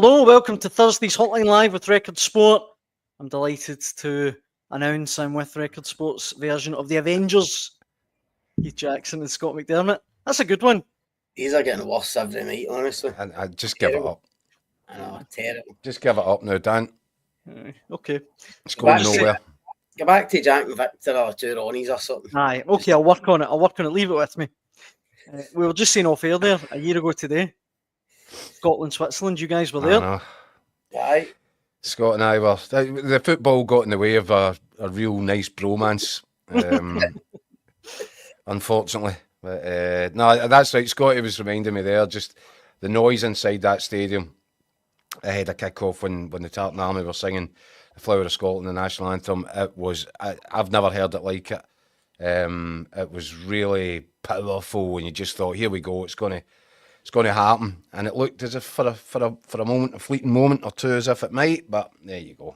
Hello, welcome to Thursday's Hotline Live with Record Sport. I'm delighted to announce I'm with Record Sport's version of the Avengers. Keith Jackson and Scott McDermott. That's a good one. These are getting worse every night, honestly. And I just give it up. I know, terrible. Just give it up now, Dan. Okay. It's going nowhere. Go back to Jack and Victor or two Ronnies or something. Aye, okay, I'll work on it. Leave it with me. We were just saying off air there a year ago today. Scotland, Switzerland, you guys were there. Aye. Scott and I were. The football got in the way of a real nice bromance, unfortunately. But no, that's right. Scotty was reminding me there, just the noise inside that stadium ahead of kick-off when the Tartan Army were singing The Flower of Scotland, the national anthem. It was, I've never heard it like it. It was really powerful, and you just thought, here we go, it's going to happen. And it looked as if for a moment, a fleeting moment or two, as if it might. But there you go.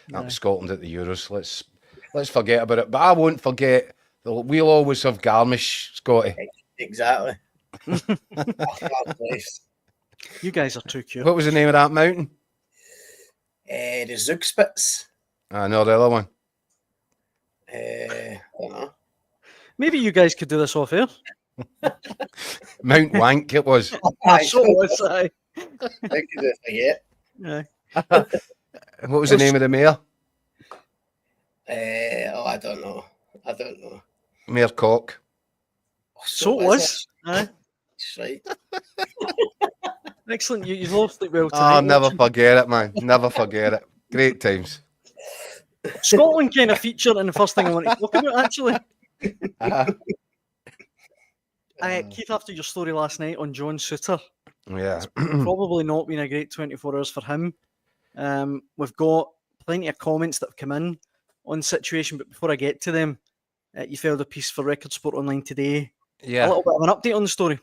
That was Scotland at the Euros. Let's forget about it. But I won't forget. We'll always have Garmisch, Scotty. Exactly. You guys are too cute. What was the name of that mountain? The Zugspitz. No, the other one. I don't know. Maybe you guys could do this off air. Mount Wank, it was. So was I. I could forget. Yeah. What was the name of the mayor? I don't know. Mayor Cock. So it was. Aye. That's right. Excellent. You've all slept well tonight. I'll never forget it, man. Never forget it. Great times. Scotland kind of featured in the first thing I want to talk about, actually. Keith, after your story last night on John Souttar, Yeah. it's probably not been a great 24 hours for him. We've got plenty of comments that have come in on the situation, but before I get to them, you filed a piece for Record Sport Online today. Yeah. A little bit of an update on the story.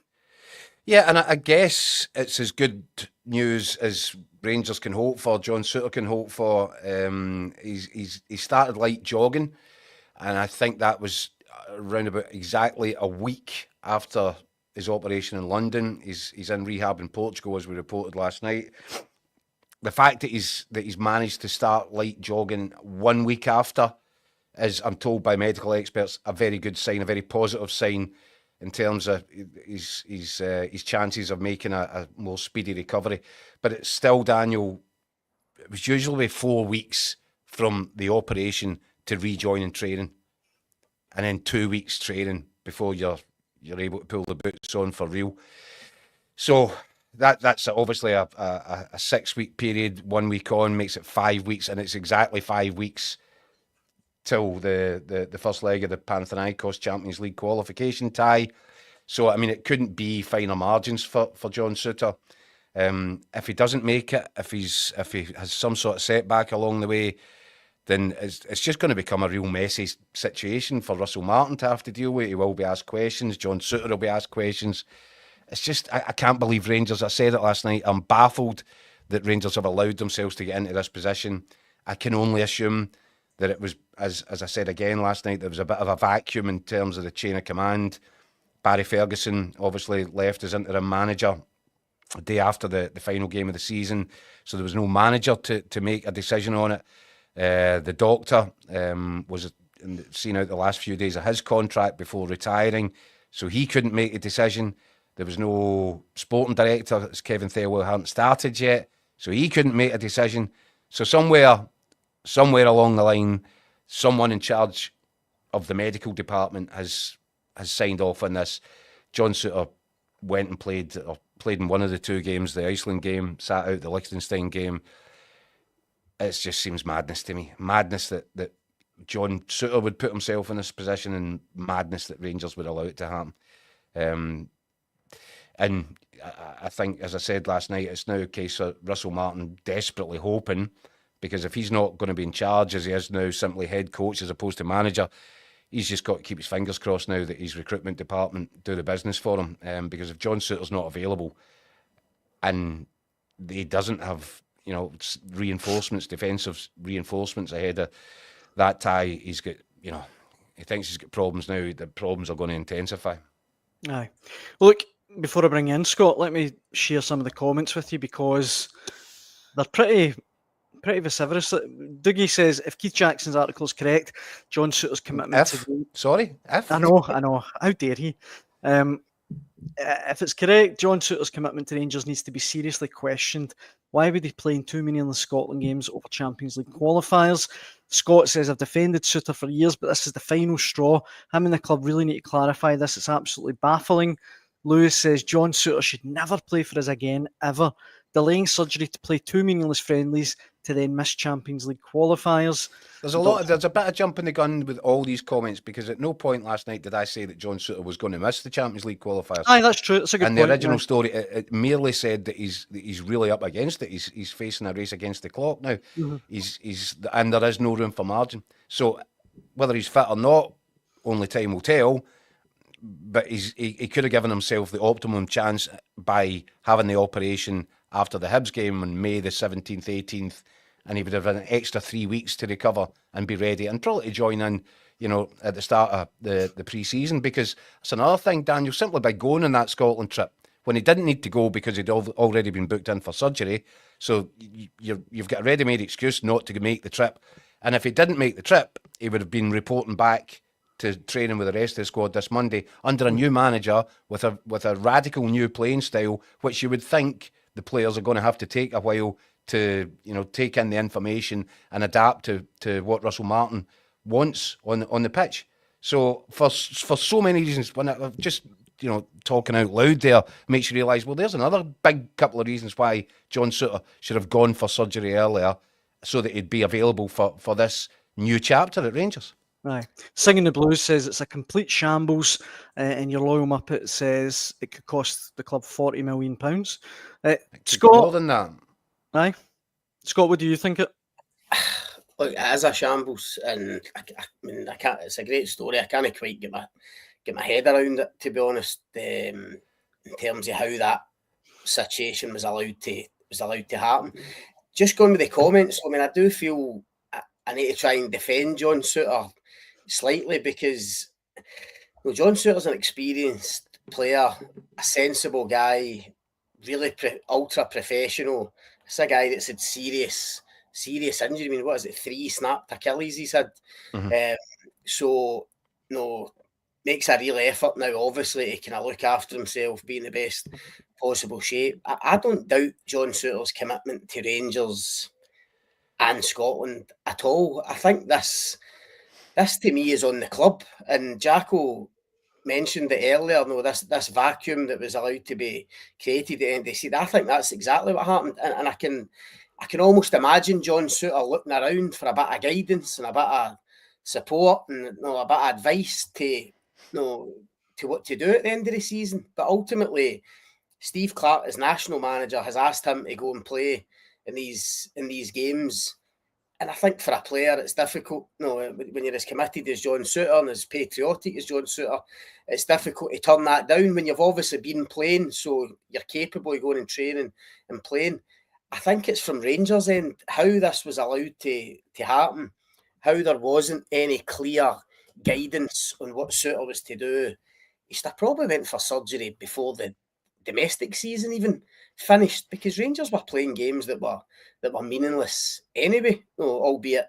Yeah, and I guess it's as good news as Rangers can hope for, John Souttar can hope for. He started light jogging, and I think that was around about exactly a week after his operation in London. He's in rehab in Portugal, as we reported last night. The fact that he's managed to start light jogging 1 week after is, I'm told by medical experts, a very good sign, a very positive sign in terms of his chances of making a more speedy recovery. But it's still, Daniel, it was usually 4 weeks from the operation to rejoining training, and then 2 weeks training before you're able to pull the boots on for real. So that's obviously a 6 week period. 1 week on makes it 5 weeks, and it's exactly 5 weeks till the first leg of the Panathinaikos Champions League qualification tie. So, I mean, it couldn't be finer margins for John Souttar. If he doesn't make it, if he has some sort of setback along the way, then it's just going to become a real messy situation for Russell Martin to have to deal with. He will be asked questions. John Souttar will be asked questions. It's just, I can't believe Rangers, I said it last night, I'm baffled that Rangers have allowed themselves to get into this position. I can only assume that it was, as I said again last night, there was a bit of a vacuum in terms of the chain of command. Barry Ferguson obviously left as interim manager a day after the final game of the season, so there was no manager to make a decision on it. The doctor was seen out the last few days of his contract before retiring, so he couldn't make a decision. There was no sporting director, as Kevin Thelwell hadn't started yet, so he couldn't make a decision. So somewhere along the line, someone in charge of the medical department has signed off on this. John Souttar went and played in one of the two games, the Iceland game, sat out the Liechtenstein game. It just seems madness to me. Madness that John Souttar would put himself in this position, and madness that Rangers would allow it to happen. And I think, as I said last night, it's now a case of Russell Martin desperately hoping, because if he's not going to be in charge, as he is now, simply head coach as opposed to manager, he's just got to keep his fingers crossed now that his recruitment department do the business for him. Because if John Souttar's not available and he doesn't have, reinforcements, defensive reinforcements ahead of that tie, he's got, he thinks he's got problems now. The problems are going to intensify. Aye. Look, before I bring you in, Scott, let me share some of the comments with you, because they're pretty vociferous. Dougie says, if Keith Jackson's article is correct, John Souttar's commitment If. I know. How dare he? If it's correct, John Souttar's commitment to Rangers needs to be seriously questioned. Why would he play in 2 meaningless Scotland games over Champions League qualifiers? Scott says, I've defended Souttar for years, but this is the final straw. Him and the club really need to clarify this. It's absolutely baffling. Lewis says, John Souttar should never play for us again, ever. Delaying surgery to play 2 meaningless friendlies to then miss Champions League qualifiers. There's a bit of jumping the gun with all these comments, because at no point last night did I say that John Souttar was going to miss the Champions League qualifiers. Aye, that's true. It's a good point. And the original story, it merely said that he's really up against it. He's facing a race against the clock now. Mm-hmm. And there is no room for margin. So whether he's fit or not, only time will tell. But he could have given himself the optimum chance by having the operation after the Hibs game on May the 17th, 18th, and he would have had an extra 3 weeks to recover and be ready, and probably to join in, at the start of the pre-season, because it's another thing, Daniel, simply by going on that Scotland trip, when he didn't need to go because he'd already been booked in for surgery, so you've got a ready-made excuse not to make the trip, and if he didn't make the trip, he would have been reporting back to training with the rest of the squad this Monday under a new manager with a radical new playing style, which you would think the players are going to have to take a while to take in the information and adapt to what Russell Martin wants on the pitch. So for so many reasons, when I've just talking out loud there makes you realise, well, there's another big couple of reasons why John Souttar should have gone for surgery earlier, so that he'd be available for this new chapter at Rangers. Right. Singing the Blues says it's a complete shambles, and your loyal Muppet says it could cost the club £40 million. Scott, more than that. Aye. Scott, what do you think it? Look, it is a shambles, and I can't. It's a great story. I can't quite get my head around it, to be honest. In terms of how that situation was allowed to happen. Just going with the comments, I do feel I need to try and defend John Souttar slightly, because John Souttar's an experienced player, a sensible guy, really ultra professional. It's a guy that's had serious injury. What is it? 3 snapped Achilles he's had. Mm-hmm. So makes a real effort now, obviously, to kind of look after himself, be in the best possible shape. I don't doubt John Souttar's commitment to Rangers and Scotland at all. I think this to me is on the club, and Jacko mentioned it earlier. This vacuum that was allowed to be created at NDC. I think that's exactly what happened, and I can almost imagine John Souttar looking around for a bit of guidance and a bit of support and a bit of advice to what to do at the end of the season. But ultimately, Steve Clarke, as national manager, has asked him to go and play in these games. And I think for a player, it's difficult. When you're as committed as John Souttar and as patriotic as John Souttar, it's difficult to turn that down when you've obviously been playing, so you're capable of going and training and playing. I think it's from Rangers' end how this was allowed to happen, how there wasn't any clear guidance on what Souttar was to do. He probably went for surgery before the domestic season even finished, because Rangers were playing games that were meaningless anyway. Albeit,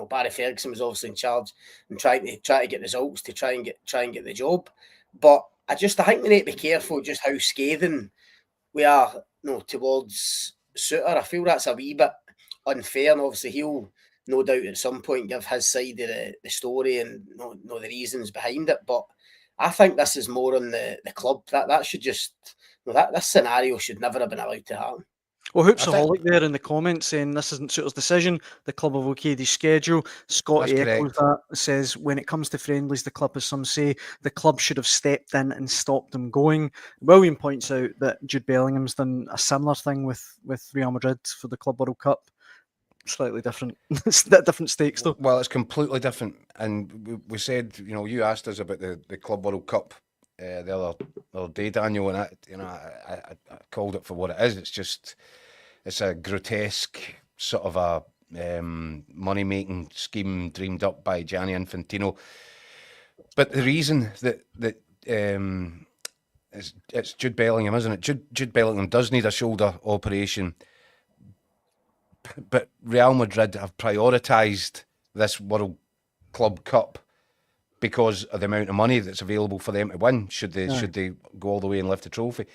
Barry Ferguson was obviously in charge and trying to get results to try and get the job. But I think we need to be careful just how scathing we are, towards Souttar. I feel that's a wee bit unfair, and obviously he'll no doubt at some point give his side of the story and know the reasons behind it. But I think this is more on the club. That should just this scenario should never have been allowed to happen. Well, Hoopsaholic there in the comments saying this isn't Souttar's decision. The club have okayed his schedule. Scotty echoes that, says when it comes to friendlies, the club, as some say, the club should have stepped in and stopped them going. William points out that Jude Bellingham's done a similar thing with Real Madrid for the Club World Cup. Slightly different. It's different stakes, though. Well, it's completely different. And we said, you asked us about the Club World Cup the other day, Daniel, and I called it for what it is. It's a grotesque sort of a money-making scheme dreamed up by Gianni Infantino. But the reason that it's Jude Bellingham, isn't it? Jude Bellingham does need a shoulder operation. but Real Madrid have prioritised this World Club Cup because of the amount of money that's available for them to win. Should they go all the way and lift the trophy,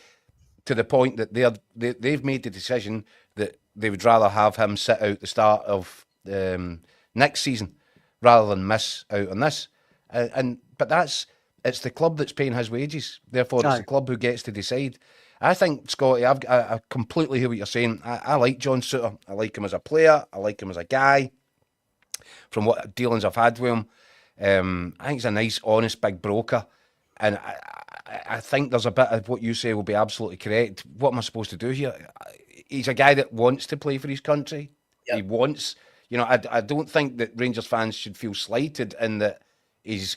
to the point that they've made the decision that they would rather have him sit out the start of next season rather than miss out on this. But it's the club that's paying his wages. Therefore, it's the club who gets to decide. I think, Scotty, I completely hear what you're saying. I like John Souttar. I like him as a player. I like him as a guy. From what dealings I've had with him, I think he's a nice, honest, big broker. And I think there's a bit of what you say will be absolutely correct. What am I supposed to do here? He's a guy that wants to play for his country. Yep. He wants, I don't think that Rangers fans should feel slighted in that he's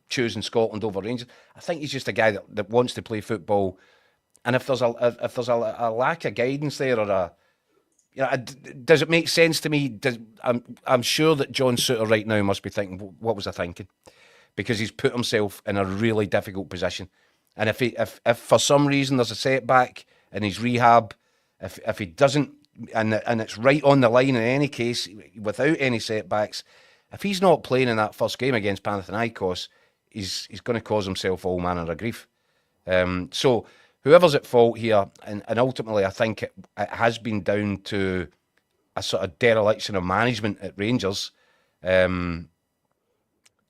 choosing Scotland over Rangers. I think he's just a guy that wants to play football. And if there's a lack of guidance there, or does it make sense to me? I'm sure that John Souttar right now must be thinking, what was I thinking? Because he's put himself in a really difficult position. And if for some reason there's a setback in his rehab, if he doesn't, and it's right on the line in any case, without any setbacks, if he's not playing in that first game against Panathinaikos, he's going to cause himself all manner of grief. So whoever's at fault here, and ultimately I think it has been down to a sort of dereliction of management at Rangers.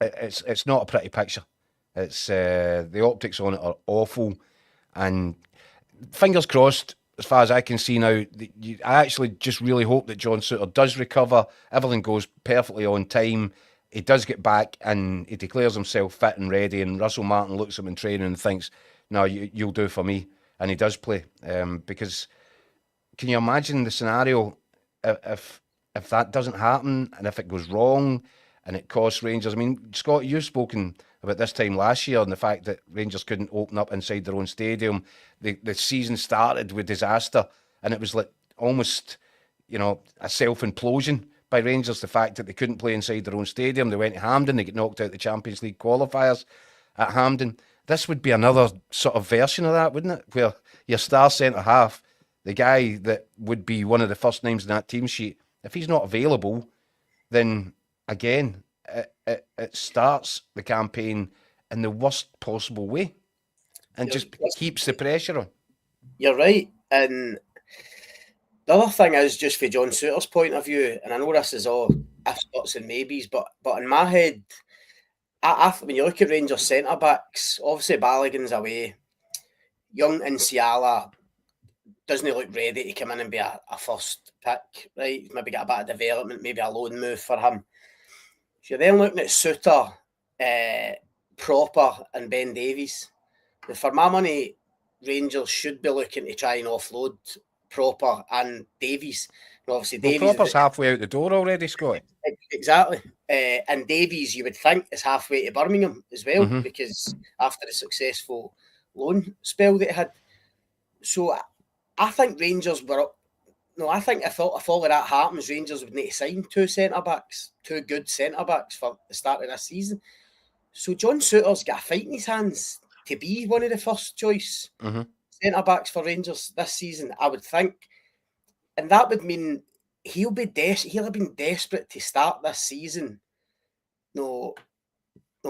It's not a pretty picture. It's the optics on it are awful, and fingers crossed. As far as I can see now, I actually just really hope that John Souttar does recover. Everything goes perfectly on time. He does get back and he declares himself fit and ready. And Russell Martin looks at him in training and thinks, "No, you'll do for me." And he does play, because can you imagine the scenario if that doesn't happen and if it goes wrong and it costs Rangers? I mean, Scott, you've spoken about this time last year and the fact that Rangers couldn't open up inside their own stadium. The season started with disaster, and it was like almost, a self-implosion by Rangers, the fact that they couldn't play inside their own stadium. They went to Hampden, they get knocked out the Champions League qualifiers at Hampden. This would be another sort of version of that, wouldn't it? Where your star centre-half, the guy that would be one of the first names in that team sheet, if he's not available, then again, it starts the campaign in the worst possible way and just keeps the pressure on. You're right. And the other thing is, just for John Souttar's point of view, and I know this is all ifs, buts and maybes, but in my head, when you look at Rangers centre-backs, obviously Balogun's away. Young Nsiala doesn't look ready to come in and be a first pick, right? Maybe get a bit of development, maybe a loan move for him. So you're then looking at Souttar, Proper and Ben Davies. Now, for my money, Rangers should be looking to try and offload Proper and Davies. And obviously, Davies, Proper's halfway out the door already, Scott. Exactly. And Davies, you would think, is halfway to Birmingham as well, because after the successful loan spell that he had. So I think Rangers were up. No, I think if all of that happens, Rangers would need to sign two good centre-backs for the start of this season. So John Souttar's got a fight in his hands to be one of the first choice centre-backs for Rangers this season, I would think. And that would mean he'll have been desperate to start this season.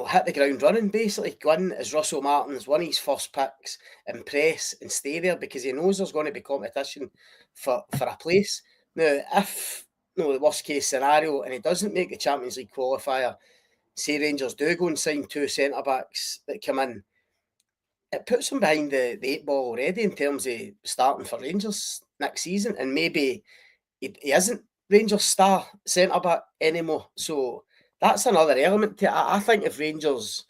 Hit the ground running, basically. Go in as Russell Martin's one of his first picks, impress and stay there, because he knows there's going to be competition for a place. Now, if the worst case scenario and he doesn't make the Champions League qualifier, say Rangers do go and sign two centre-backs that come in, it puts him behind the eight ball already in terms of starting for Rangers next season, and maybe he isn't Rangers' star centre-back anymore. So that's another element to it. I think if Rangers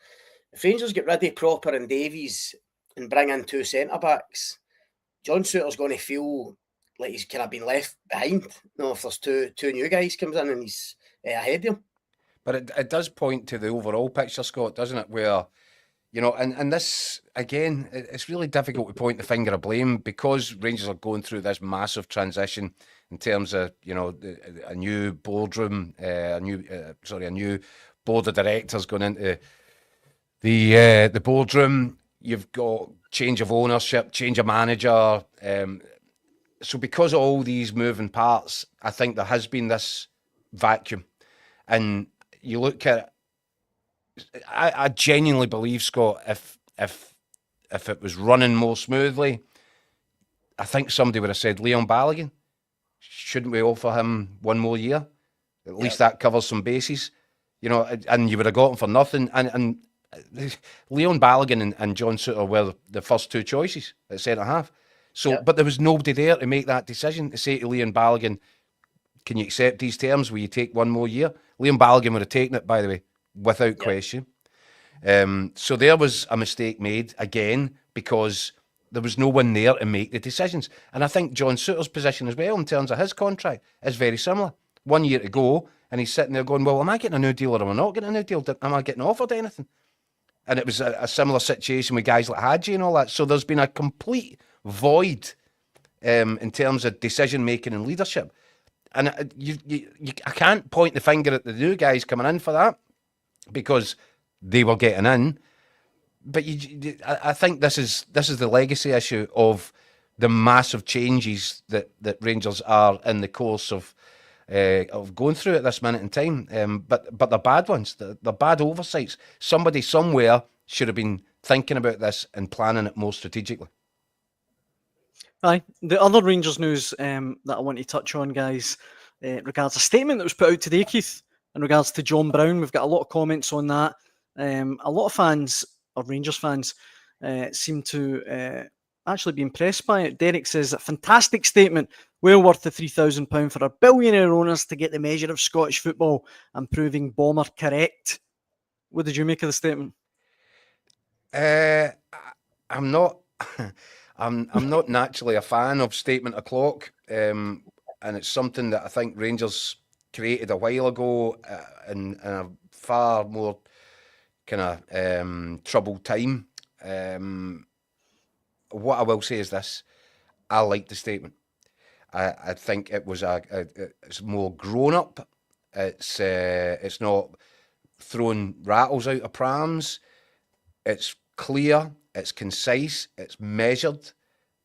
get rid of Proper and Davies and bring in two centre-backs, John Souttar's going to feel like he's kind of been left behind. If there's two new guys comes in and he's ahead of him. But it does point to the overall picture, Scott, doesn't it? Where, and this, again, it's really difficult to point the finger of blame, because Rangers are going through this massive transition in terms of, a new boardroom, a new board of directors going into the boardroom. You've got change of ownership, change of manager. So because of all these moving parts, I think there has been this vacuum. And you look at it, I genuinely believe, Scott, if it was running more smoothly, I think somebody would have said, Leon Balogun, shouldn't we offer him 1 more year? At least that covers some bases, you know, and you would have got him for nothing. And Leon Balogun and John Souttar were the first 2 choices at centre-half. So, but there was nobody there to make that decision, to say to Leon Balogun, can you accept these terms? Will you take 1 more year? Leon Balogun would have taken it, by the way, without question. So there was a mistake made, again, because there was no one there to make the decisions. And I think John Souttar's position as well, in terms of his contract, is very similar. 1 year to go, and he's sitting there going, well, am I getting a new deal or am I not getting a new deal? Am I getting offered anything? And it was a similar situation with guys like Hadji and all that. So there's been a complete void in terms of decision-making and leadership. And I can't point the finger at the new guys coming in for that, because they were getting in. But I think this is the legacy issue of the massive changes that Rangers are in the course of going through at this minute in time. But they're bad ones. They're bad oversights. Somebody somewhere should have been thinking about this and planning it more strategically. Aye. The other Rangers news that I want to touch on, guys, regards a statement that was put out today, Keith, in regards to John Brown. We've got a lot of comments on that. A lot of fans, or Rangers fans, seem to actually be impressed by it. Derek says, a fantastic statement, well worth the £3,000 for our billionaire owners to get the measure of Scottish football and proving Bomber correct. What did you make of the statement? I'm not I'm not naturally a fan of statement o'clock, and it's something that I think Rangers created a while ago in a far more kind of troubled time. What I will say is this: I like the statement. I think it was it's more grown up. It's not throwing rattles out of prams. It's clear. It's concise. It's measured.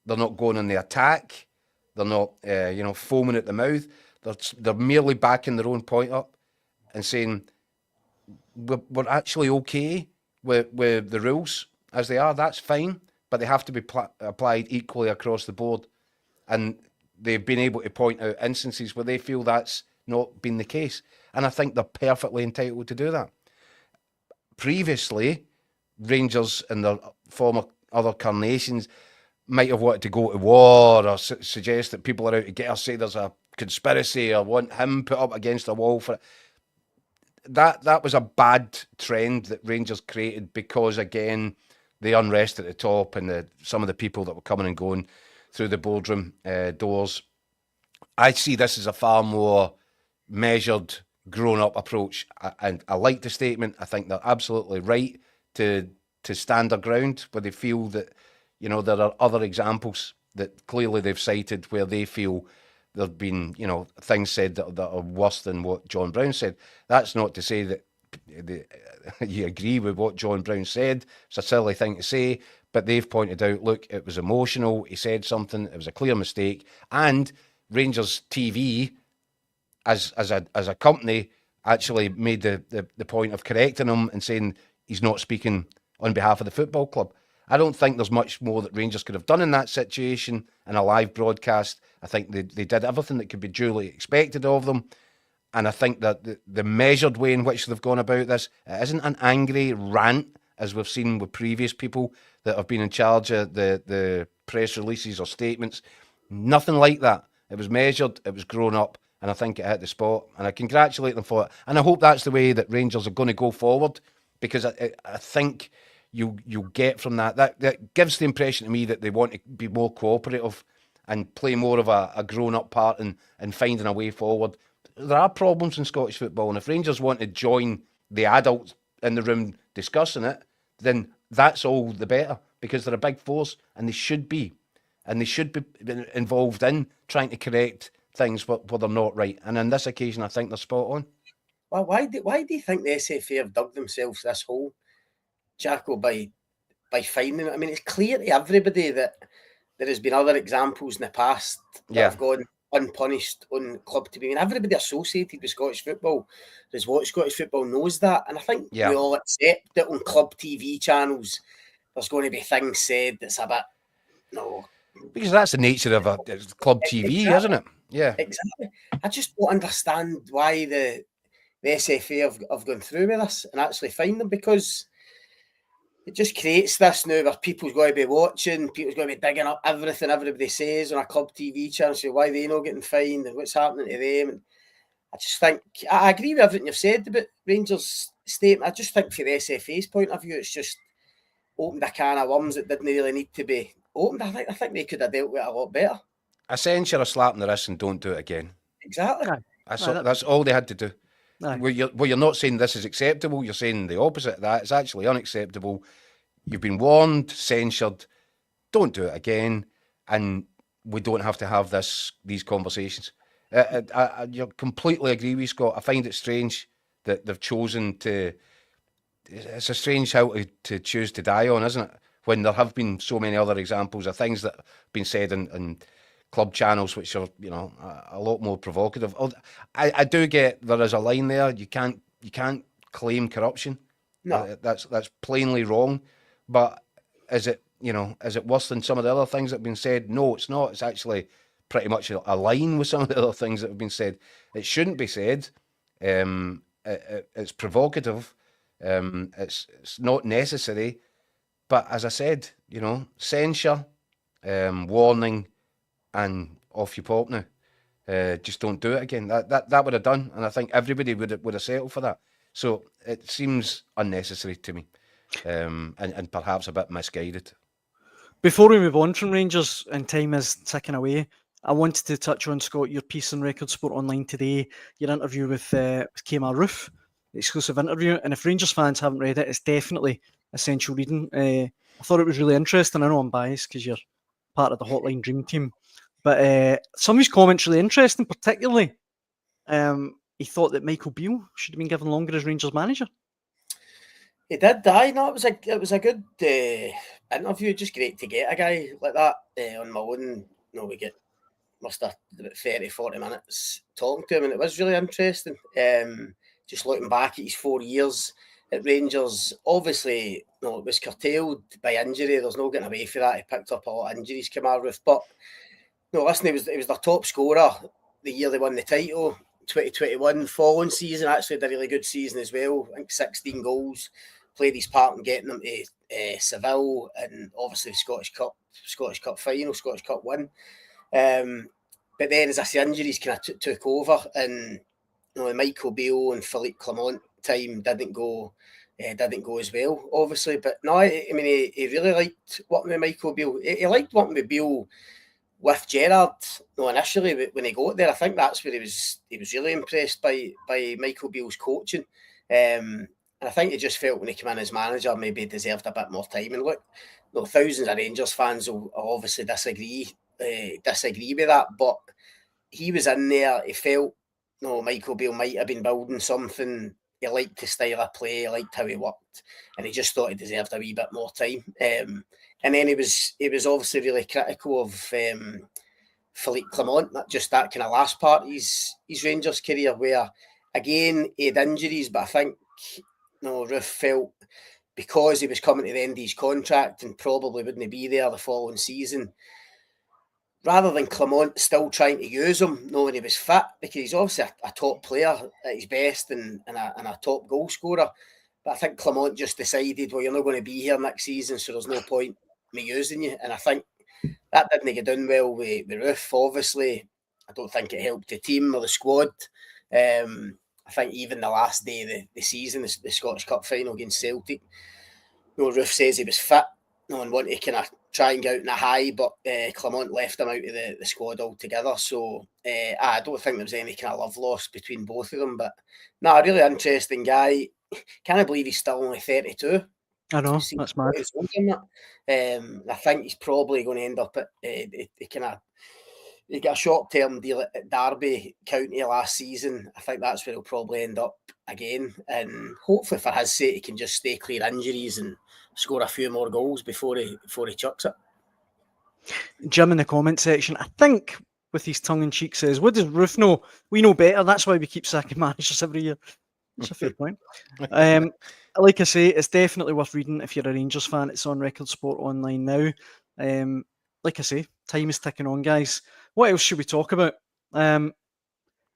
They're not going on the attack. They're not, foaming at the mouth. They're merely backing their own point up and saying we're actually okay with the rules as they are. That's fine, but they have to be applied equally across the board. And they've been able to point out instances where they feel that's not been the case. And I think they're perfectly entitled to do that. Previously, Rangers and their former other carnations might have wanted to go to war or suggest that people are out to get us, say there's a conspiracy, or want him put up against a wall for it. That was a bad trend that Rangers created because, again, the unrest at the top and some of the people that were coming and going through the boardroom doors. I see this as a far more measured, grown-up approach. And I like the statement. I think they're absolutely right to stand their ground where they feel that, there are other examples that clearly they've cited where they feel there have been, things said that are worse than what John Brown said. That's not to say that you agree with what John Brown said. It's a silly thing to say, but they've pointed out, look, it was emotional. He said something. It was a clear mistake. And Rangers TV, as a company, actually made the point of correcting him and saying he's not speaking on behalf of the football club. I don't think there's much more that Rangers could have done in that situation in a live broadcast. I think they did everything that could be duly expected of them. And I think that the measured way in which they've gone about this, it isn't an angry rant, as we've seen with previous people that have been in charge of the press releases or statements. Nothing like that. It was measured, it was grown up, and I think it hit the spot. And I congratulate them for it. And I hope that's the way that Rangers are going to go forward, because I think you get from that gives the impression to me that they want to be more cooperative and play more of a grown-up part in finding a way forward. There are problems in Scottish football, and if Rangers want to join the adults in the room discussing it, then that's all the better, because they're a big force, and they should be. And they should be involved in trying to correct things where they're not right. And on this occasion, I think they're spot on. Well, why do you think the SFA have dug themselves this hole, Jacko, by fining it? I mean, it's clear to everybody that there has been other examples in the past that have gone unpunished on club TV. I mean, everybody associated with Scottish football who's watched Scottish football knows that, and I think we all accept that on club TV channels there's going to be things said that's a bit because that's the nature of a club TV, isn't it? Yeah, exactly. I just don't understand why the SFA have gone through with this and actually fined them, because it just creates this now where people's going to be watching, people's going to be digging up everything everybody says on a club TV channel, so why they not getting fined and what's happening to them. And I just think, I agree with everything you've said about Rangers' statement. I just think from the SFA's point of view, it's just opened a can of worms that didn't really need to be opened. I think they could have dealt with it a lot better. A censure, a slap in the wrist, and don't do it again. Exactly. That's all they had to do. Well, you're not saying this is acceptable, you're saying the opposite of that. It's actually unacceptable. You've been warned, censured, don't do it again, and we don't have to have these conversations. I completely agree with Scott. I find it strange that they've chosen to... It's a strange hill to choose to die on, isn't it? When there have been so many other examples of things that have been said in club channels which are, a lot more provocative. I do get there is a line there. You can't claim corruption. No, that's plainly wrong. But is it worse than some of the other things that have been said? No, it's not. It's actually pretty much a line with some of the other things that have been said. It shouldn't be said. It's provocative. It's not necessary. But as I said, censure, warning, and off you pop now. Just don't do it again. That would have done, and I think everybody would have settled for that. So it seems unnecessary to me, and perhaps a bit misguided. Before we move on from Rangers, and time is ticking away, I wanted to touch on, Scott, your piece on Record Sport Online today, your interview with Kemar Roofe, the exclusive interview. And if Rangers fans haven't read it, it's definitely essential reading. I thought it was really interesting. I know I'm biased because you're part of the Hotline Dream Team, but some of his comments really interesting. Particularly, he thought that Michael Beale should have been given longer as Rangers manager. He did die. No, it was a good interview. Just great to get a guy like that on my own. We must have about 30-40 minutes talking to him, and it was really interesting. Just looking back at his 4 years at Rangers, obviously, it was curtailed by injury. There's no getting away from that. He picked up a lot of injuries, Kemar Roofe. But listen, he was their top scorer the year they won the title, 2021. Following season, actually had a really good season as well. I think 16 goals. Played his part in getting them to Seville, and obviously the Scottish Cup final, Scottish Cup win. But then, as I say, injuries kind of took over, and the Michael Beale and Philippe Clement time didn't go as well, obviously. But no, I mean, he really liked working with Michael Beale. He liked working with Beale with Gerrard. Initially when he got there, I think that's where he was really impressed by Michael Beale's coaching. And I think he just felt when he came in as manager, maybe he deserved a bit more time. And look, thousands of Rangers fans will obviously disagree with that, but he was in there. He felt Michael Beale might have been building something. He liked his style of play, he liked how he worked, and he just thought he deserved a wee bit more time. And then he was obviously really critical of Philippe Clement, that kind of last part of his Rangers career, where again he had injuries, but I think Roofe felt because he was coming to the end of his contract and probably wouldn't be there the following season, rather than Clement still trying to use him, when he was fit, because he's obviously a top player at his best and a top goal scorer. But I think Clement just decided, well, you're not going to be here next season, so there's no point me using you. And I think that didn't get done well with Roofe. Obviously, I don't think it helped the team or the squad. I think even the last day of the season, the Scottish Cup final against Celtic, Roofe says he was fit and wanted to kind of try and get out in a high, but Clement left him out of the squad altogether. So I don't think there was any kind of love lost between both of them. But no, a really interesting guy. Can't believe he's still only 32. I know, that's mad. I think he's probably going to end up at he got a short-term deal at Derby County last season. I think that's where he'll probably end up again. And hopefully for his sake, he can just stay clear injuries and score a few more goals before he chucks it. Jim in the comment section, I think, with his tongue-in-cheek says, what does Roofe know? We know better. That's why we keep sacking managers every year. That's a fair point. Like I say, it's definitely worth reading if you're a Rangers fan. It's on Record Sport Online now. Like I say, time is ticking on, guys. What else should we talk about? I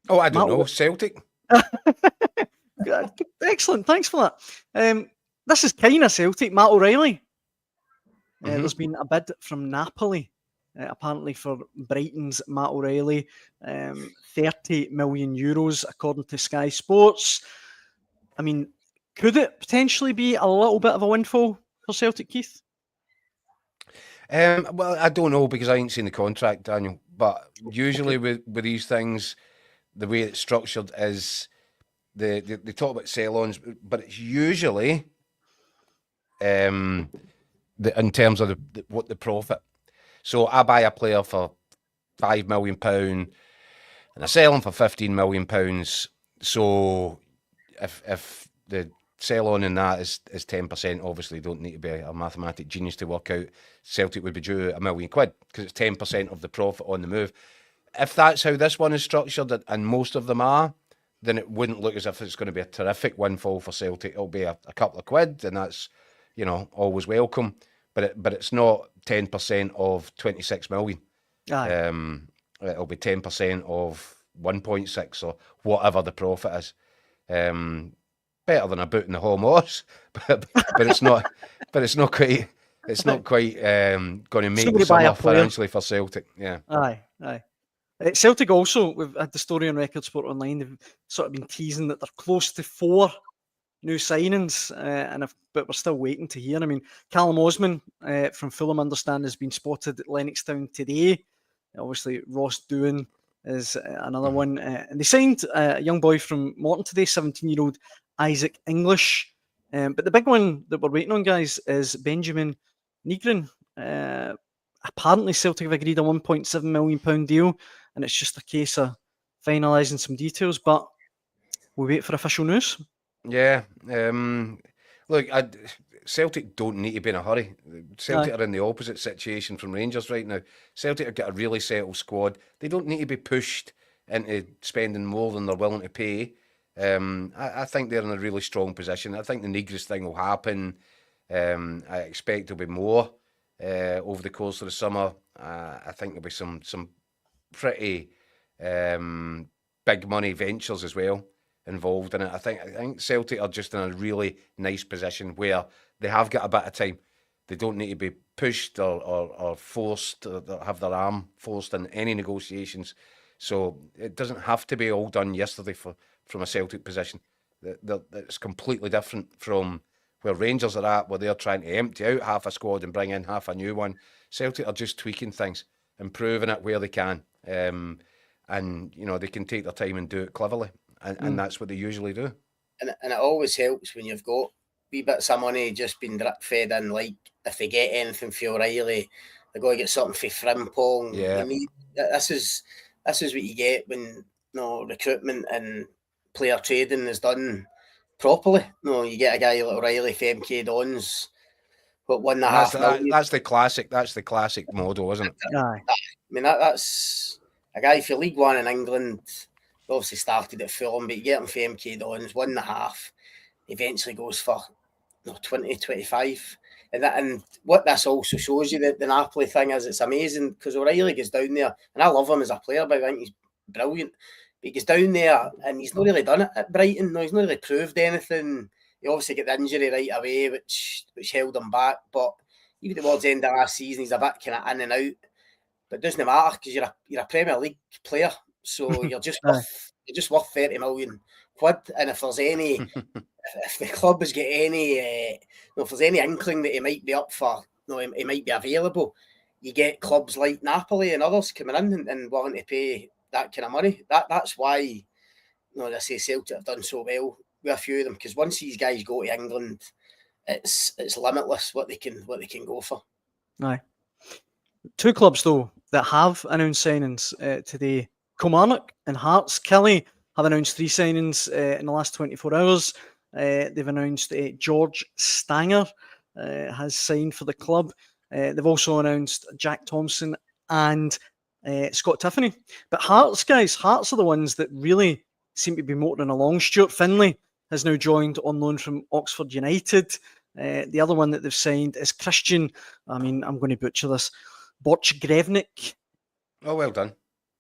don't know. Celtic. Excellent. Thanks for that. This is kind of Celtic. Matt O'Reilly. There's been a bid from Napoli, apparently for Brighton's Matt O'Reilly. €30 million, according to Sky Sports. I mean, could it potentially be a little bit of a windfall for Celtic, Keith? Well, I don't know because I ain't seen the contract, Daniel. But usually with these things, the way it's structured is they talk about sell-ons, but it's usually in terms of what the profit. So I buy a player for £5 million and I sell him for £15 million. So if the sell on in that is 10%, obviously you don't need to be a mathematic genius to work out Celtic would be due £1 million because it's 10% of the profit on the move. If that's how this one is structured, and most of them are, then it wouldn't look as if it's going to be a terrific windfall for Celtic. It'll be a couple of quid, and that's, always welcome. But it's not 10% of 26 million. Aye. It'll be 10% of 1.6 or whatever the profit is. Better than a boot in the home horse, but it's not. But it's not quite. It's not quite going to make the summer financially for Celtic. Yeah. Aye. Celtic also, we've had the story on Record Sport Online. They've sort of been teasing that they're close to 4 new signings, but we're still waiting to hear. I mean, Callum Osman from Fulham, understand, has been spotted at Lennoxtown today. Obviously, Ross Doohan is another one. And they signed a young boy from Morton today, 17-year-old Isaac English. But the big one that we're waiting on, guys, is Benjamin Nygren. Apparently, Celtic have agreed a £1.7 million deal, and it's just a case of finalising some details. But we'll wait for official news. Yeah. Look, Celtic don't need to be in a hurry. Celtic are in the opposite situation from Rangers right now. Celtic have got a really settled squad. They don't need to be pushed into spending more than they're willing to pay. I think they're in a really strong position. I think the Negris thing will happen. I expect there'll be more over the course of the summer. I think there'll be some pretty big money ventures as well involved in it. I think Celtic are just in a really nice position where they have got a bit of time. They don't need to be pushed or forced or have their arm forced in any negotiations. So it doesn't have to be all done yesterday from a Celtic position. It's completely different from where Rangers are at, where they're trying to empty out half a squad and bring in half a new one. Celtic are just tweaking things, improving it where they can. And, they can take their time and do it cleverly. And that's what they usually do. And it always helps when you've got wee bits of money just been drip fed in. Like if they get anything for O'Reilly, they're going to get something for Frimpong. Yeah. This is what you get when recruitment and player trading is done properly. You get a guy like O'Reilly for MK Dons, but $1.5 million. That's the classic. That's the classic model, isn't it? Aye. I mean that's a guy for League One in England. Obviously started at Fulham, but you get him for MK Dons, 1.5. Eventually goes for 20, 25. And what this also shows you, the Napoli thing is, it's amazing because O'Reilly goes down there, and I love him as a player, but I think he's brilliant. But he goes down there and he's not really done it at Brighton. No, he's not really proved anything. He obviously got the injury right away, which held him back. But even towards the end of last season, he's a bit kind of in and out. But it doesn't matter because you're a Premier League player. So you're just worth 30 million quid. And if there's any, if the club has got any, if there's any inkling that he might be up for, he might be available, you get clubs like Napoli and others coming in and willing to pay that kind of money. That's why, I say Celtic have done so well with a few of them, because once these guys go to England, it's limitless what they can go for. Aye. 2 clubs though that have announced signings today. Kilmarnock and Hearts. Kelly have announced 3 signings in the last 24 hours. They've announced George Stanger has signed for the club. They've also announced Jack Thompson and Scott Tiffany. But Hearts, guys, Hearts are the ones that really seem to be motoring along. Stuart Finlay has now joined on loan from Oxford United. The other one that they've signed is Christian, I'm going to butcher this, Borchgrevnik. Oh, well done.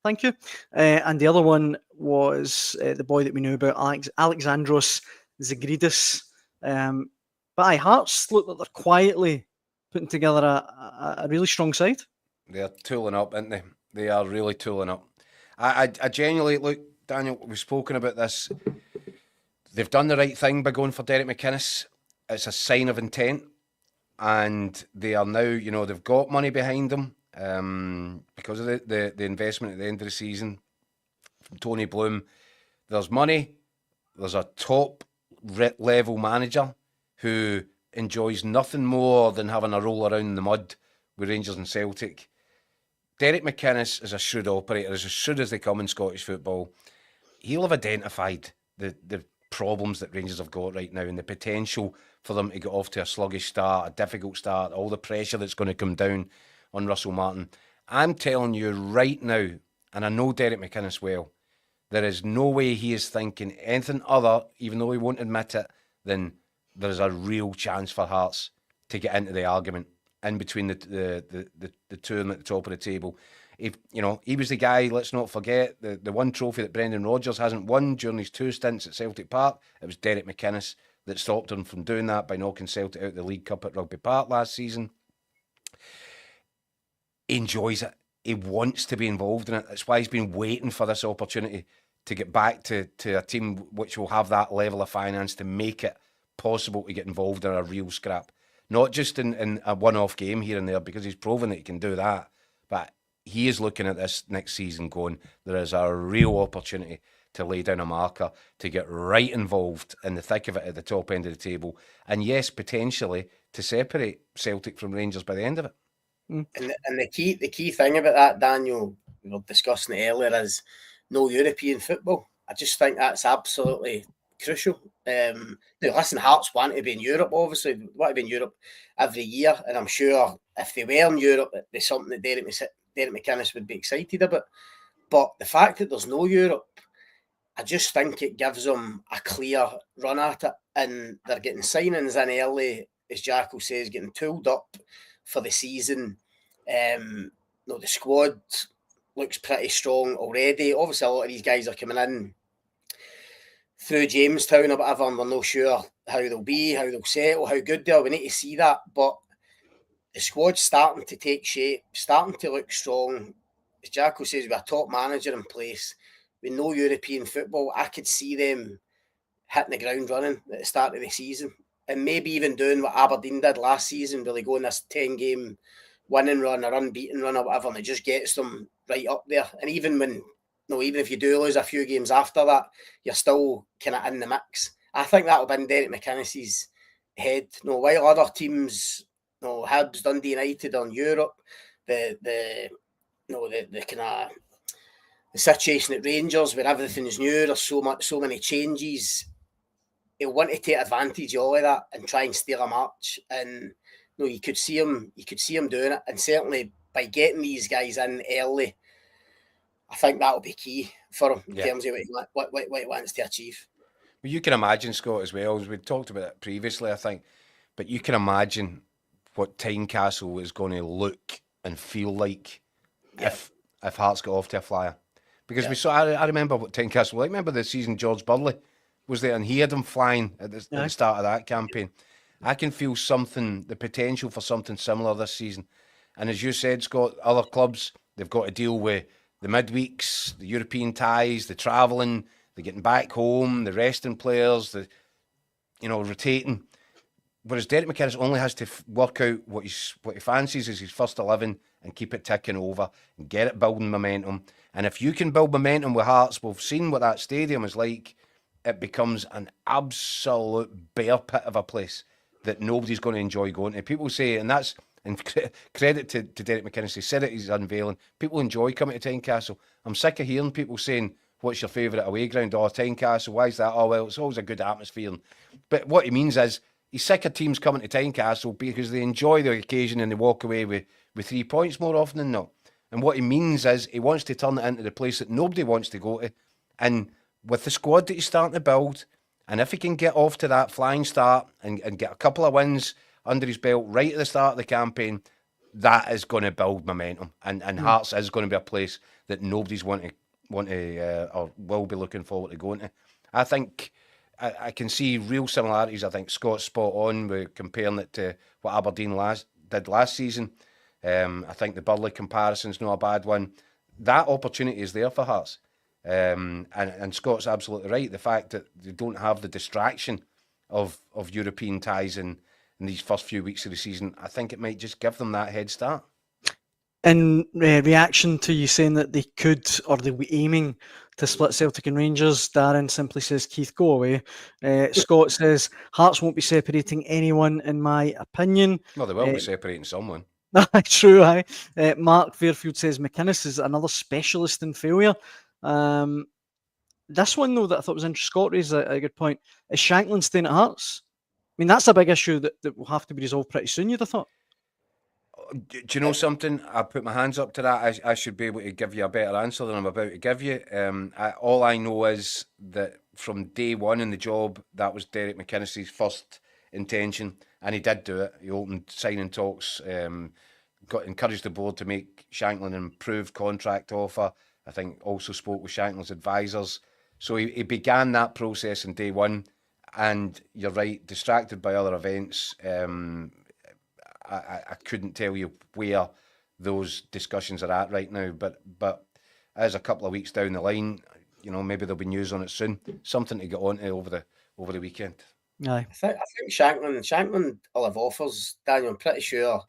Thank you. And the other one was the boy that we knew about, Alexandros Zagridis. But aye, Hearts look like they're quietly putting together a really strong side. They're tooling up, aren't they? They are really tooling up. I genuinely, look, Daniel, we've spoken about this. They've done the right thing by going for Derek McInnes. It's a sign of intent. And they are now, they've got money behind them because of the investment at the end of the season from Tony Bloom. There's money. There's a top level manager who enjoys nothing more than having a roll around in the mud with Rangers and Celtic. Derek McInnes is a shrewd operator, as shrewd as they come in Scottish football. He'll have identified the problems that Rangers have got right now and the potential for them to get off to a sluggish start, a difficult start, all the pressure that's going to come down on Russell Martin. I'm telling you right now, and I know Derek McInnes well, there is no way he is thinking anything other, even though he won't admit it, than there is a real chance for Hearts to get into the argument in between the two of them at the top of the table. If he was the guy, let's not forget, the one trophy that Brendan Rodgers hasn't won during his 2 stints at Celtic Park. It was Derek McInnes that stopped him from doing that by knocking Celtic out of the League Cup at Rugby Park last season. He enjoys it. He wants to be involved in it. That's why he's been waiting for this opportunity to get back to a team which will have that level of finance to make it possible to get involved in a real scrap. Not just in a one-off game here and there, because he's proven that he can do that, but he is looking at this next season going, there is a real opportunity to lay down a marker, to get right involved in the thick of it at the top end of the table, and yes, potentially to separate Celtic from Rangers by the end of it. And the key thing about that, Daniel, we were discussing it earlier, is no European football. I just think that's absolutely crucial. Now, listen, Hearts want to be in Europe, obviously. They want to be in Europe every year, and I'm sure if they were in Europe, it'd be something that Derek McInnes would be excited about. But the fact that there's no Europe, I just think it gives them a clear run at it, and they're getting signings in early, as Jacko says, getting tooled up for the season. The squad looks pretty strong already. Obviously, a lot of these guys are coming in through Jamestown or whatever, and we're not sure how they'll be, how they'll settle, how good they are. We need to see that. But the squad's starting to take shape, starting to look strong. As Jacko says, with a top manager in place, with no European football, I could see them hitting the ground running at the start of the season. And maybe even doing what Aberdeen did last season, really going this 10-game winning run or unbeaten run or whatever, and it just gets them right up there. And even if you do lose a few games after that, you're still kind of in the mix. I think that'll be in Derek McInnes' head. While other teams, Hibs, Dundee United on Europe, the kind of the situation at Rangers where everything's new, there's so many changes. He'll want to take advantage of all of that and try and steal a match. And you could see him doing it. And certainly by getting these guys in early, I think that'll be key for him in terms of what he wants to achieve. Well, you can imagine, Scott, as well, as we talked about it previously, I think, but you can imagine what Tynecastle is going to look and feel like if Hearts got off to a flyer. Because we saw, I remember what Tynecastle was like. Remember the season George Burley was there and he had them flying at the start of that campaign. I can feel the potential for something similar this season. And as you said, Scott, other clubs, they've got to deal with the midweeks, the European ties, the travelling, the getting back home, the resting players, the rotating. Whereas Derek McInnes only has to work out what he fancies as his first 11 and keep it ticking over and get it building momentum. And if you can build momentum with Hearts, we've seen what that stadium is like. It becomes an absolute bear pit of a place that nobody's going to enjoy going to. People say, and credit to Derek McInnes, he said it, he's unveiling. People enjoy coming to Tynecastle. I'm sick of hearing people saying, what's your favourite away ground? Oh, Tynecastle, why is that? Oh, well, it's always a good atmosphere. But what he means is, he's sick of teams coming to Tynecastle because they enjoy the occasion and they walk away with 3 points more often than not. And what he means is he wants to turn it into the place that nobody wants to go to. And with the squad that he's starting to build, and if he can get off to that flying start and get a couple of wins under his belt right at the start of the campaign, that is going to build momentum. And Hearts is going to be a place that nobody's want to or will be looking forward to going to. I think I can see real similarities. I think Scott's spot on with comparing it to what Aberdeen did last season. I think the Burley comparison's not a bad one. That opportunity is there for Hearts. And Scott's absolutely right. The fact that they don't have the distraction of European ties in these first few weeks of the season, I think it might just give them that head start. In reaction to you saying that they could, or they were aiming to split Celtic and Rangers, Darren simply says, Keith, go away. Scott says, Hearts won't be separating anyone, in my opinion. Well, they will be separating someone. True, aye. Mark Fairfield says, McInnes is another specialist in failure. This one, though, that I thought was interesting, Scott raised a good point. Is Shanklin staying at Hearts? I mean, that's a big issue that will have to be resolved pretty soon, you'd have thought. Do you know something? I put my hands up to that. I should be able to give you a better answer than I'm about to give you. All I know is that from day one in the job, that was Derek McInnes' first intention, and he did do it. He opened signing talks, encouraged the board to make Shanklin an improved contract offer. I think also spoke with Shanklin's advisors. So he began that process in day one, and you're right, distracted by other events. I couldn't tell you where those discussions are at right now, but as a couple of weeks down the line, maybe there'll be news on it soon. Something to get on to over the weekend. Aye. I think Shanklin will have offers, Daniel. I'm pretty sure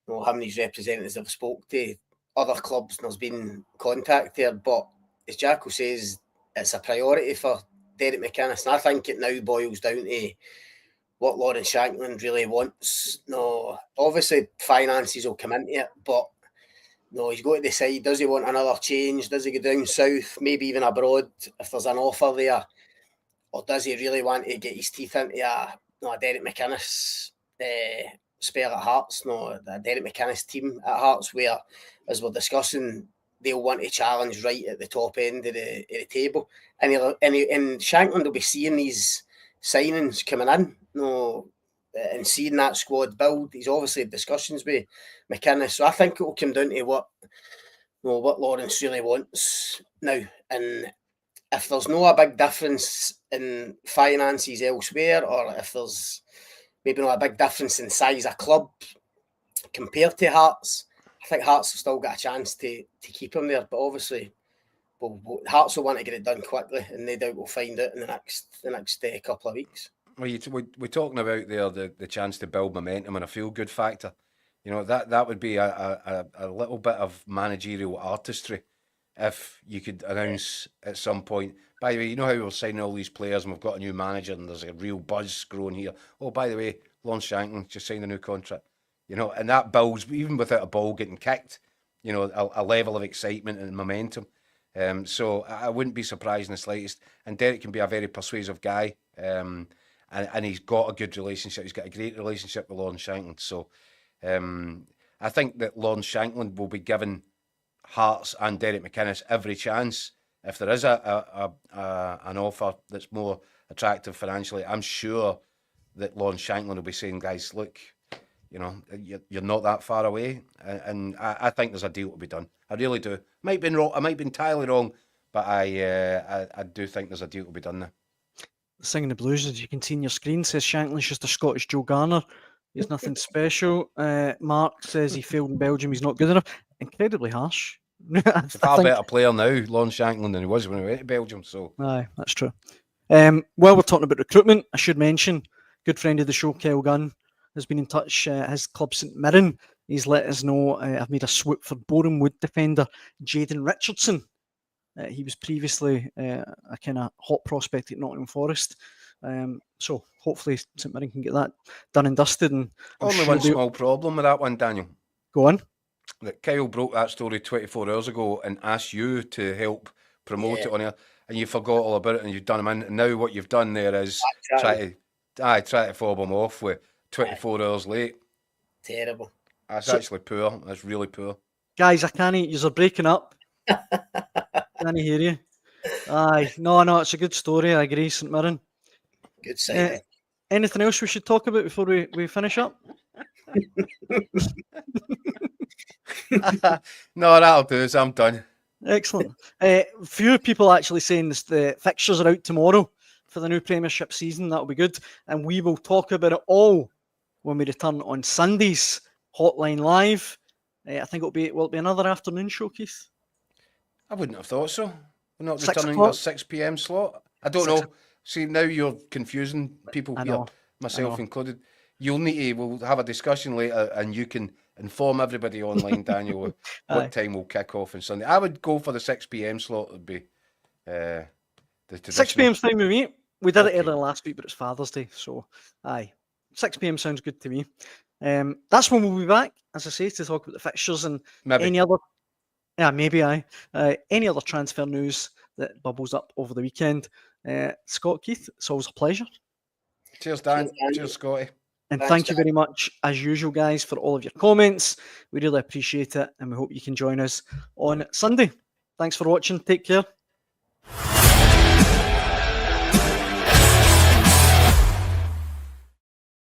how many representatives have spoke to other clubs and there's been contact there, but as Jacko says, it's a priority for Derek McInnes, and I think it now boils down to what Lawrence Shanklin really wants. No, obviously finances will come into it, but he's got to decide, does he want another change? Does he go down south, maybe even abroad if there's an offer there? Or does he really want to get his teeth into a Derek McInnes spell at Hearts, a Derek McInnes team at Hearts, where, as we're discussing, they'll want to challenge right at the top end of the table. And Shanklin will be seeing these signings coming in, and seeing that squad build. He's obviously had discussions with McInnes, so I think it will come down to what Lawrence really wants now. And if there's no a big difference in finances elsewhere, or if there's maybe not a big difference in size of club compared to Hearts, I think Hearts have still got a chance to keep him there. But obviously, Hearts will want to get it done quickly, and no doubt we'll find out in the next couple of weeks. Well, we're talking about there the chance to build momentum and a feel-good factor. That would be a little bit of managerial artistry if you could announce at some point, by the way, you know how we're signing all these players and we've got a new manager and there's a real buzz growing here. Oh, by the way, Lawrence Shanklin just signed a new contract. And that builds, even without a ball getting kicked, a level of excitement and momentum. So I wouldn't be surprised in the slightest. And Derek can be a very persuasive guy. And he's got a good relationship. He's got a great relationship with Lawrence Shanklin. So I think that Lawrence Shanklin will be given Hearts and Derek McInnes every chance. If there is an offer that's more attractive financially, I'm sure that Lawrence Shanklin will be saying, guys, look, you're not that far away. And I think there's a deal to be done. I really do. Might be wrong. I might be entirely wrong, but I do think there's a deal to be done there. Singing the blues, as you can see on your screen, says Shanklin's just a Scottish Joe Garner. He's nothing special. Mark says he failed in Belgium. He's not good enough. Incredibly harsh. He's a far better player now, Lawrence Shanklin, than he was when he went to Belgium. So, aye, that's true. While we're talking about recruitment, I should mention, good friend of the show, Kyle Gunn, has been in touch. His club, St Mirren, he's let us know I've made a swoop for Boreham Wood defender Jadden Richardson. He was previously a kind of hot prospect at Nottingham Forest. So hopefully St Mirren can get that done and dusted. And only one small problem with that one, Daniel. Go on. That Kyle broke that story 24 hours ago and asked you to help promote it on here, and you forgot all about it and you've done him in. And now what you've done there is try try to fob him off with 24 hours late. Terrible. That's actually poor. That's really poor. Guys, I can't. You're breaking up. Can't hear you. Aye, no, it's a good story. I agree, St Mirren. Good sight. Anything else we should talk about before we finish up? No, that'll do. I'm done. Excellent. Few people actually saying the fixtures are out tomorrow for the new Premiership season. That'll be good, and we will talk about it all when we return on Sundays. Hotline Live. I think will it be another afternoon show, Keith? I wouldn't have thought so. We're not 6 returning o'clock? our 6 p.m. slot. I don't know. See, now you're confusing people I here, know. myself included. You'll need to, we'll have a discussion later and you can inform everybody online, Daniel, what time we'll kick off on Sunday. I would go for the 6 p.m. slot. Would be the 6 p.m. fine with me. We did it Okay. earlier last week, but it's Father's Day, so aye. 6 p.m. sounds good to me. That's when we'll be back, as I say, to talk about the fixtures and Maybe. any other. Yeah, maybe any other transfer news that bubbles up over the weekend. Scott, Keith, it's always a pleasure. Cheers, Dan. Cheers, Dan. Cheers, Scotty. And Thanks, thank you Dan. very much, as usual, guys, for all of your comments. We really appreciate it, and we hope you can join us on Sunday. Thanks for watching. Take care.